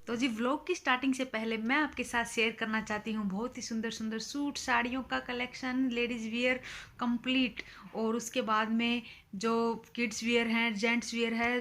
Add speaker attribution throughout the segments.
Speaker 1: तो जी व्लॉग की स्टार्टिंग से पहले मैं आपके साथ शेयर करना चाहती हूँ बहुत ही सुंदर सुंदर सूट साड़ियों का कलेक्शन, लेडीज़ वियर कंप्लीट। और उसके बाद में जो किड्स वियर हैं, जेंट्स वियर है,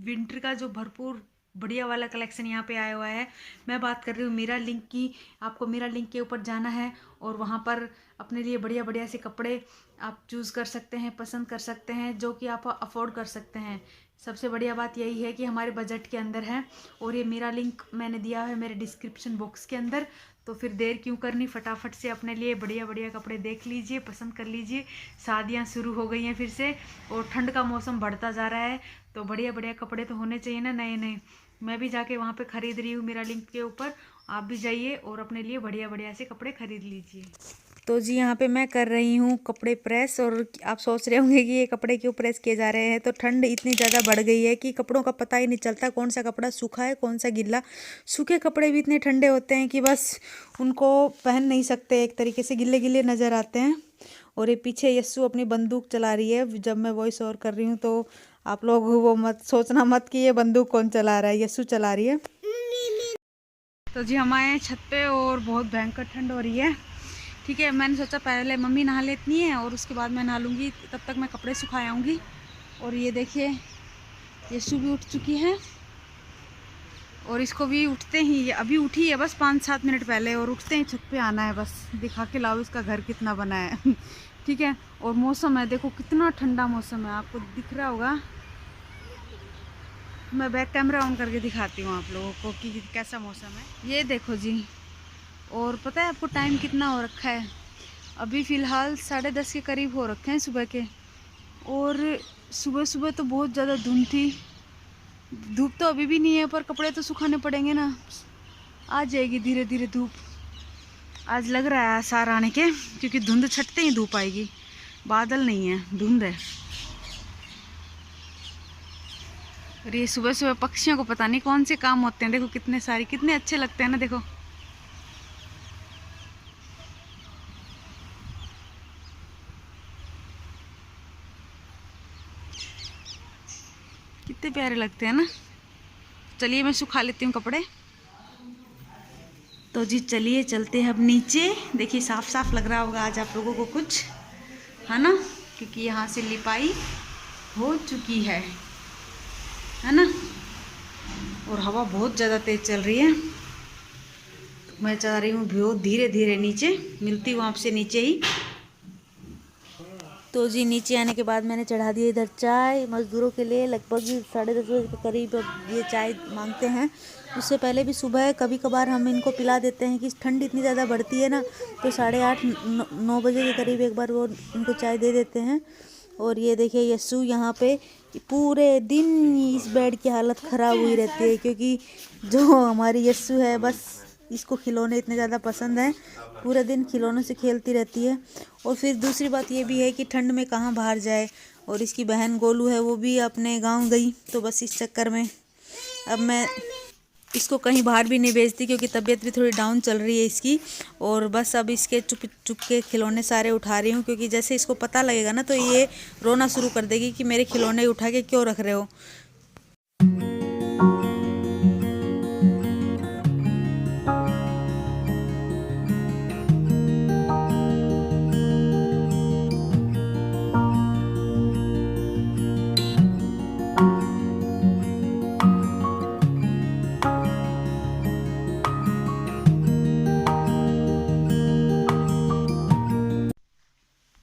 Speaker 1: विंटर का जो भरपूर बढ़िया वाला कलेक्शन यहाँ पे आया हुआ है। मैं बात कर रही हूँ मीरा लिंक की। आपको मीरा लिंक के ऊपर जाना है और वहाँ पर अपने लिए बढ़िया बढ़िया से कपड़े आप चूज़ कर सकते हैं, पसंद कर सकते हैं, जो कि आप अफोर्ड कर सकते हैं। सबसे बढ़िया बात यही है कि हमारे बजट के अंदर है। और ये मेरा लिंक मैंने दिया है मेरे डिस्क्रिप्शन बॉक्स के अंदर। तो फिर देर क्यों करनी, फटाफट से अपने लिए बढ़िया बढ़िया कपड़े देख लीजिए, पसंद कर लीजिए। शादियाँ शुरू हो गई हैं फिर से और ठंड का मौसम बढ़ता जा रहा है, तो बढ़िया बढ़िया कपड़े तो होने चाहिए ना, नए नए। मैं भी जाके वहाँ पे ख़रीद रही हूँ मेरा लिंक के ऊपर। आप भी जाइए और अपने लिए बढ़िया बढ़िया से कपड़े खरीद लीजिए। तो जी यहाँ पे मैं कर रही हूँ कपड़े प्रेस। और आप सोच रहे होंगे कि ये कपड़े क्यों प्रेस किए जा रहे हैं। तो ठंड इतनी ज़्यादा बढ़ गई है कि कपड़ों का पता ही नहीं चलता कौन सा कपड़ा सूखा है कौन सा गीला। सूखे कपड़े भी इतने ठंडे होते हैं कि बस उनको पहन नहीं सकते, एक तरीके से गिले गिले नज़र आते हैं। और ये पीछे यस्सु अपनी बंदूक चला रही है। जब मैं वॉइस ओवर कर रही हूँ तो आप लोग वो मत सोचना मत कि ये बंदूक कौन चला रहा है, यस्सु चला रही है। तो जी हम आए हैं छत पे और बहुत भयंकर ठंड हो रही है। ठीक है, मैंने सोचा पहले मम्मी नहा लेती हैं और उसके बाद मैं नहा लूँगी, तब तक मैं कपड़े सुखा आऊँगी। और ये देखिए यस्सु भी उठ चुकी है और इसको भी उठते ही, अभी उठी है बस 5-7 मिनट पहले, और उठते ही छत पे आना है। बस दिखा के लाओ इसका घर कितना बना है। ठीक है, और मौसम है देखो कितना ठंडा मौसम है, आपको दिख रहा होगा। मैं बैक कैमरा ऑन करके दिखाती हूँ आप लोगों को कि कैसा मौसम है। ये देखो जी, और पता है आपको टाइम कितना हो रखा है? अभी फ़िलहाल 10:30 के करीब हो रखे हैं सुबह के। और सुबह सुबह तो बहुत ज़्यादा धुंध थी। धूप तो अभी भी नहीं है पर कपड़े तो सुखाने पड़ेंगे ना, आ जाएगी धीरे धीरे धूप। आज लग रहा है आसार आने के, क्योंकि धुंध छटते ही धूप आएगी। बादल नहीं है, धुंध है। और ये सुबह सुबह पक्षियों को पता नहीं कौन से काम होते हैं, देखो कितने सारे, कितने अच्छे लगते हैं ना। देखो कितने प्यारे लगते हैं ना। चलिए मैं सुखा लेती हूँ कपड़े। तो जी चलिए चलते हैं अब नीचे। देखिए साफ साफ लग रहा होगा आज आप लोगों को कुछ, है ना, क्योंकि यहाँ से लिपाई हो चुकी है ना। और हवा बहुत ज़्यादा तेज़ चल रही है। तो मैं चाह रही हूँ बहुत धीरे धीरे नीचे, मिलती हूँ आपसे नीचे ही। तो जी नीचे आने के बाद मैंने चढ़ा दिया इधर चाय मज़दूरों के लिए। लगभग 10:30 बजे के करीब अब ये चाय मांगते हैं। उससे पहले भी सुबह कभी कभार हम इनको पिला देते हैं कि ठंड इतनी ज़्यादा बढ़ती है ना, तो 8:30-9 बजे के करीब एक बार वो इनको चाय दे देते हैं। और ये देखिए यस्सु यहाँ पे पूरे दिन इस बेड की हालत ख़राब हुई रहती है, क्योंकि जो हमारी यस्सु है बस इसको खिलौने इतने ज़्यादा पसंद हैं, पूरे दिन खिलौनों से खेलती रहती है। और फिर दूसरी बात ये भी है कि ठंड में कहाँ बाहर जाए। और इसकी बहन गोलू है वो भी अपने गांव गई, तो बस इस चक्कर में अब मैं इसको कहीं बाहर भी नहीं भेजती, क्योंकि तबीयत भी थोड़ी डाउन चल रही है इसकी। और बस अब इसके चुप चुप के खिलौने सारे उठा रही हूँ, क्योंकि जैसे इसको पता लगेगा ना तो ये रोना शुरू कर देगी कि मेरे खिलौने उठा के क्यों रख रहे हो।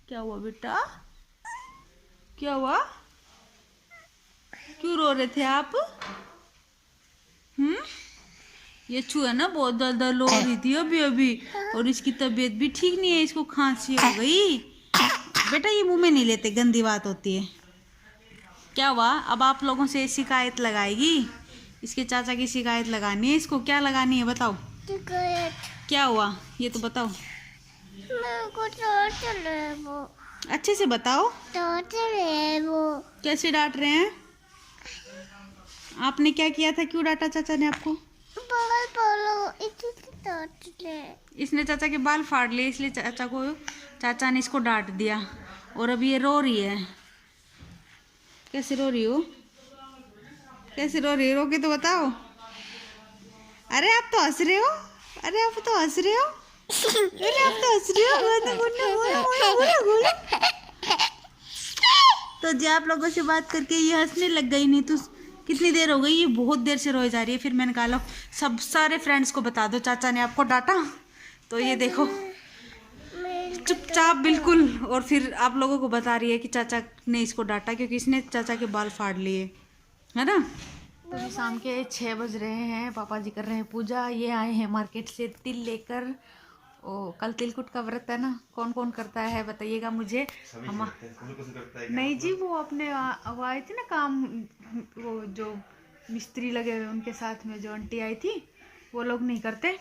Speaker 1: क्या हुआ बेटा, क्या हुआ, क्यों रो रहे थे आप? ये छू है ना बहुत ज़्यादा रो रही थी अभी अभी, और इसकी तबीयत भी ठीक नहीं है, इसको खांसी हो गई। बेटा ये मुंह में नहीं लेते, गंदी बात होती है। क्या हुआ, अब आप लोगों से शिकायत लगाएगी? इसके चाचा की शिकायत लगानी है इसको। क्या लगानी है बताओ? शिकायत। क्या हुआ ये तो बताओ। मेरे को डांट रहे हैं वो। अच्छे से बताओ। डांट रहे हैं वो। कैसे डांट रहे हैं? आपने क्या किया था, क्यों डांटा चाचा ने आपको? बाल फाड़ो, इसलिए डांट रहे। इसने चाचा के बाल फाड़ लिए, इसलिए चाचा ने इसको डांट दिया। और अभी ये रो रही है। कैसे रो रही हो, कैसे रो रही है, रो के तो बताओ। अरे आप तो हंस रहे हो, अरे आप तो हंस रहे हो, अरे आप तो हंस रहे हो। बोलो। तो जी आप लोगों से बात करके ये हंसने लग गई। नहीं तो कितनी देर हो गई, ये बहुत देर से रोई जा रही है। फिर मैंने कहा लो सब सारे फ्रेंड्स को बता दो चाचा ने आपको डांटा। तो ये देखो चुपचाप बिल्कुल। और फिर आप लोगों को बता रही है कि चाचा ने इसको डांटा क्योंकि इसने चाचा के बाल फाड़ लिए, है ना। तो भी शाम के 6 बज रहे हैं, पापा जी कर रहे हैं पूजा। ये आए हैं मार्केट से तिल लेकर। ओ कल तिलकुट का व्रत है ना, कौन कौन करता है बताइएगा मुझे। हम नहीं जी, वो अपने वो आए थे ना काम, वो जो मिस्त्री लगे हुए उनके साथ में जो आंटी आई थी, वो लोग नहीं करते।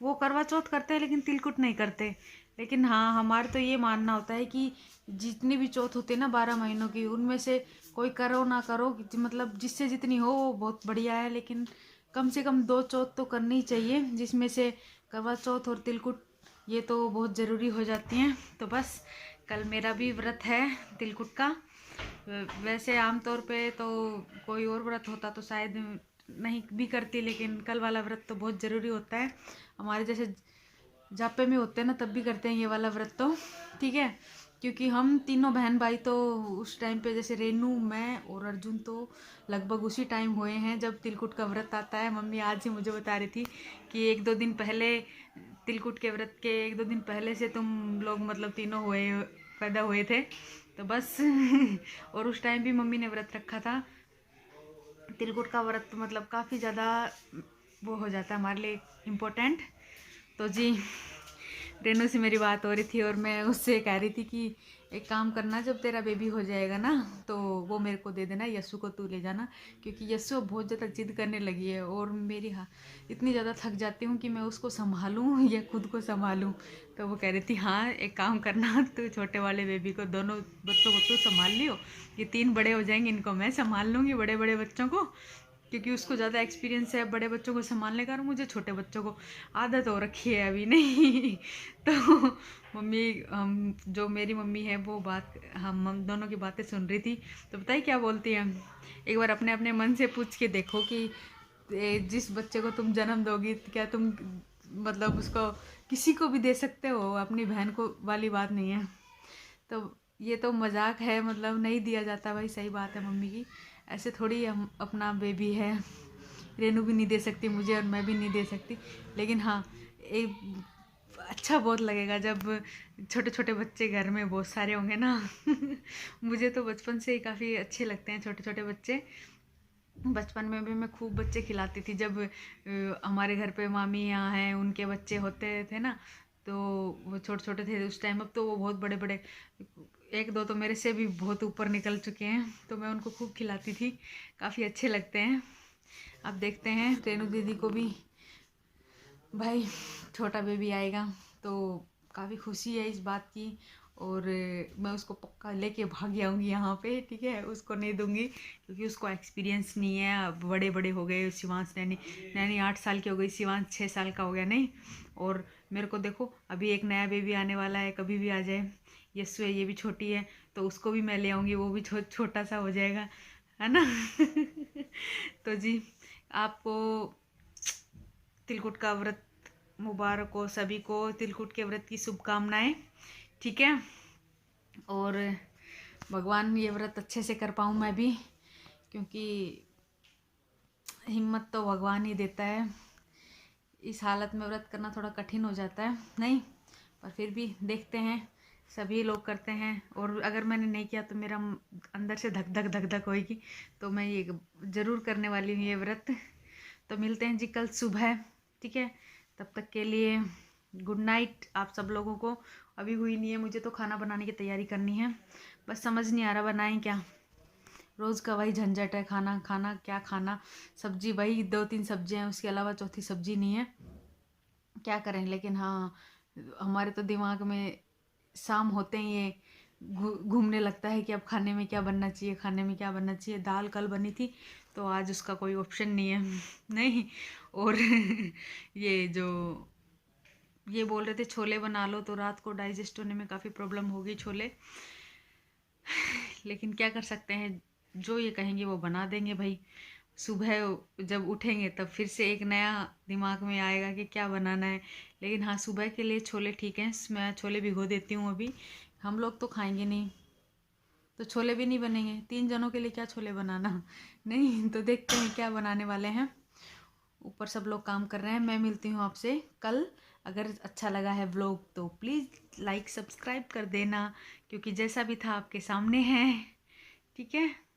Speaker 1: वो करवा चौथ करते हैं लेकिन तिलकुट नहीं करते। लेकिन हाँ हमारा तो ये मानना होता है कि जितनी भी चौथ होती है ना 12 महीनों की, उनमें से कोई करो ना करो, मतलब जिससे जितनी हो वो बहुत बढ़िया है। लेकिन कम से कम 2 चौथ तो करनी ही चाहिए, जिसमें से करवा चौथ और तिलकुट ये तो बहुत ज़रूरी हो जाती हैं। तो बस कल मेरा भी व्रत है तिलकुट का। वैसे आमतौर पे तो कोई और व्रत होता तो शायद नहीं भी करती, लेकिन कल वाला व्रत तो बहुत ज़रूरी होता है। हमारे जैसे जापे में होते हैं ना तब भी करते हैं ये वाला व्रत तो, ठीक है। क्योंकि हम तीनों बहन भाई तो उस टाइम पे, जैसे रेनू, मैं और अर्जुन, तो लगभग उसी टाइम हुए हैं जब तिलकुट का व्रत आता है। मम्मी आज ही मुझे बता रही थी कि 1-2 दिन पहले, तिलकुट के व्रत के 1-2 दिन पहले से तुम लोग मतलब तीनों पैदा हुए थे। तो बस और उस टाइम भी मम्मी ने व्रत रखा था। तिलकुट का व्रत मतलब काफ़ी ज़्यादा वो हो जाता है हमारे लिए इम्पोर्टेंट। तो जी रेनू से मेरी बात हो रही थी और मैं उससे कह रही थी कि एक काम करना, जब तेरा बेबी हो जाएगा ना तो वो मेरे को दे देना, यस्सु को तू ले जाना। क्योंकि यस्सु बहुत ज़्यादा जिद करने लगी है और मेरी इतनी ज़्यादा थक जाती हूँ कि मैं उसको संभालूँ या खुद को संभालूँ। तो वो कह रही थी हाँ एक काम करना, तू छोटे वाले बेबी को, दोनों बच्चों को तू संभाल लियो, ये 3 बड़े हो जाएंगे, इनको मैं संभाल लूँगी, बड़े बड़े बच्चों को। क्योंकि उसको ज़्यादा एक्सपीरियंस है बड़े बच्चों को संभालने का, और मुझे छोटे बच्चों को आदत हो रखी है अभी नहीं। तो मम्मी, हम जो मेरी मम्मी है वो बात, हम दोनों की बातें सुन रही थी। तो बताइए क्या बोलती है, एक बार अपने अपने मन से पूछ के देखो कि जिस बच्चे को तुम जन्म दोगी क्या तुम मतलब उसको किसी को भी दे सकते हो, अपनी बहन को वाली बात नहीं है। तो ये तो मजाक है, मतलब नहीं दिया जाता भाई, सही बात है मम्मी की। ऐसे थोड़ी हम अपना बेबी है, रेनू भी नहीं दे सकती मुझे और मैं भी नहीं दे सकती। लेकिन हाँ एक अच्छा बहुत लगेगा जब छोटे छोटे बच्चे घर में बहुत सारे होंगे ना। मुझे तो बचपन से ही काफ़ी अच्छे लगते हैं छोटे छोटे बच्चे। बचपन में भी मैं खूब बच्चे खिलाती थी। जब हमारे घर पे मामी यहाँ हैं उनके बच्चे होते थे ना, तो वो छोटे छोटे थे उस टाइम। अब तो वो बहुत बड़े बड़े, 1-2 तो मेरे से भी बहुत ऊपर निकल चुके हैं। तो मैं उनको खूब खिलाती थी, काफ़ी अच्छे लगते हैं। अब देखते हैं रेनू दीदी को भी भाई छोटा बेबी आएगा तो काफ़ी खुशी है इस बात की। और मैं उसको पक्का लेके भाग आऊँगी यहाँ पे, ठीक है। उसको नहीं दूँगी क्योंकि उसको एक्सपीरियंस नहीं है। अब बड़े बड़े हो गए शिवांश, नैनी नैनी 8 साल की हो गई, शिवांश 6 साल का हो गया नहीं। और मेरे को देखो अभी एक नया बेबी आने वाला है, कभी भी आ जाए। यस्सु है, ये भी छोटी है, तो उसको भी मैं ले आऊँगी, वो भी छोटा सा हो जाएगा, है ना। तो जी आपको तिलकुट का व्रत मुबारक हो, सभी को तिलकुट के व्रत की शुभकामनाएं, ठीक है। और भगवान ये व्रत अच्छे से कर पाऊँ मैं भी, क्योंकि हिम्मत तो भगवान ही देता है। इस हालत में व्रत करना थोड़ा कठिन हो जाता है नहीं, पर फिर भी देखते हैं, सभी लोग करते हैं। और अगर मैंने नहीं किया तो मेरा अंदर से धक धक धक धक होएगी। तो मैं ये ज़रूर करने वाली हूँ ये व्रत। तो मिलते हैं जी कल सुबह, ठीक है। तब तक के लिए गुड नाइट आप सब लोगों को। अभी हुई नहीं है, मुझे तो खाना बनाने की तैयारी करनी है, बस समझ नहीं आ रहा बनाएं क्या। रोज़ का वही झंझट है, खाना खाना क्या खाना, सब्जी वही 2-3 सब्जियाँ हैं, उसके अलावा चौथी सब्जी नहीं है, क्या करें। लेकिन हाँ हमारे तो दिमाग में शाम होते ही ये घूमने लगता है कि अब खाने में क्या बनना चाहिए, खाने में क्या बनना चाहिए। दाल कल बनी थी तो आज उसका कोई ऑप्शन नहीं है। नहीं। और ये जो ये बोल रहे थे छोले बना लो, तो रात को डाइजेस्ट होने में काफ़ी प्रॉब्लम होगी छोले। लेकिन क्या कर सकते हैं, जो ये कहेंगे वो बना देंगे भाई, सुबह जब उठेंगे तब फिर से एक नया दिमाग में आएगा कि क्या बनाना है। लेकिन हाँ, सुबह के लिए छोले ठीक हैं, मैं छोले भिगो देती हूँ अभी। हम लोग तो खाएंगे नहीं तो छोले भी नहीं बनेंगे, 3 जनों के लिए क्या छोले बनाना। नहीं तो देखते हैं क्या बनाने वाले हैं। ऊपर सब लोग काम कर रहे हैं। मैं मिलती हूँ आपसे कल। अगर अच्छा लगा है व्लॉग तो प्लीज़ लाइक सब्सक्राइब कर देना, क्योंकि जैसा भी था आपके सामने है। ठीक है।